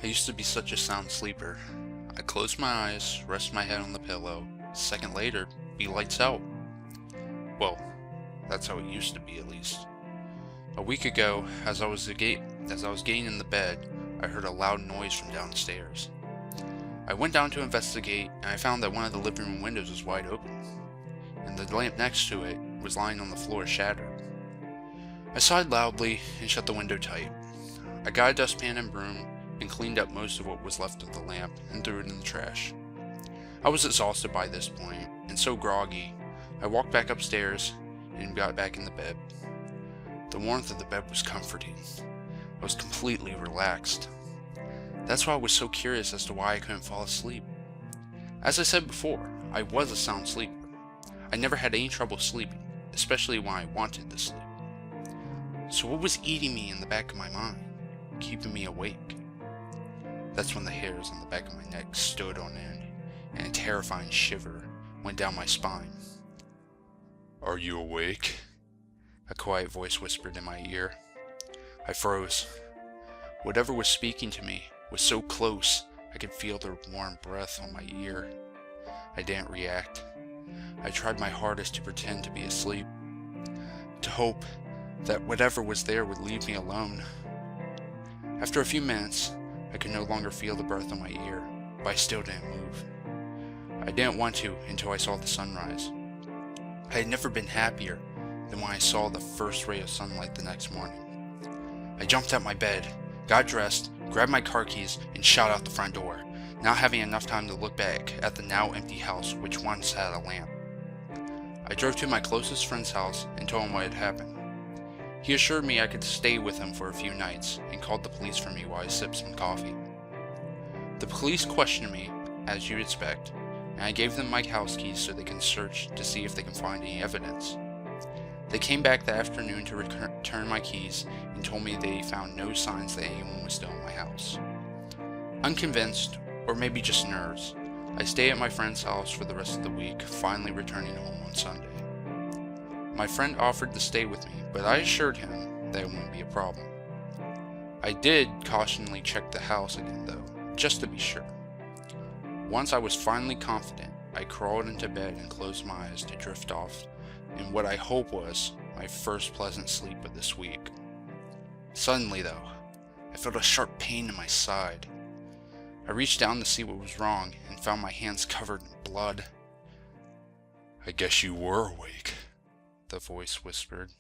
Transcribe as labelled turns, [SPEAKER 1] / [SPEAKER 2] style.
[SPEAKER 1] I used to be such a sound sleeper. I'd close my eyes, rest my head on the pillow. A second later, be lights out. Well, that's how it used to be at least. A week ago, as I was getting in the bed, I heard a loud noise from downstairs. I went down to investigate, and I found that one of the living room windows was wide open, and the lamp next to it was lying on the floor shattered. I sighed loudly and shut the window tight. I got a dustpan and broom and cleaned up most of what was left of the lamp and threw it in the trash. I was exhausted by this point, and so groggy, I walked back upstairs and got back in the bed. The warmth of the bed was comforting. I was completely relaxed. That's why I was so curious as to why I couldn't fall asleep. As I said before, I was a sound sleeper. I never had any trouble sleeping, especially when I wanted to sleep. So what was eating me in the back of my mind, keeping me awake? That's when the hairs on the back of my neck stood on end, and a terrifying shiver went down my spine. "Are you awake?" a quiet voice whispered in my ear. I froze. Whatever was speaking to me was so close I could feel their warm breath on my ear. I didn't react. I tried my hardest to pretend to be asleep, to hope that whatever was there would leave me alone. After a few minutes, I could no longer feel the breath on my ear, but I still didn't move. I didn't want to until I saw the sunrise. I had never been happier than when I saw the first ray of sunlight the next morning. I jumped out my bed, got dressed, grabbed my car keys, and shot out the front door, not having enough time to look back at the now empty house which once had a lamp. I drove to my closest friend's house and told him what had happened. He assured me I could stay with him for a few nights and called the police for me while I sipped some coffee. The police questioned me, as you'd expect, and I gave them my house keys so they can search to see if they can find any evidence. They came back that afternoon to return my keys and told me they found no signs that anyone was still in my house. Unconvinced, or maybe just nerves, I stayed at my friend's house for the rest of the week, finally returning home on Sunday. My friend offered to stay with me, but I assured him that it wouldn't be a problem. I did cautionally check the house again though, just to be sure. Once I was finally confident, I crawled into bed and closed my eyes to drift off in what I hope was my first pleasant sleep of this week. Suddenly though, I felt a sharp pain in my side. I reached down to see what was wrong and found my hands covered in blood. "I guess you were awake," the voice whispered.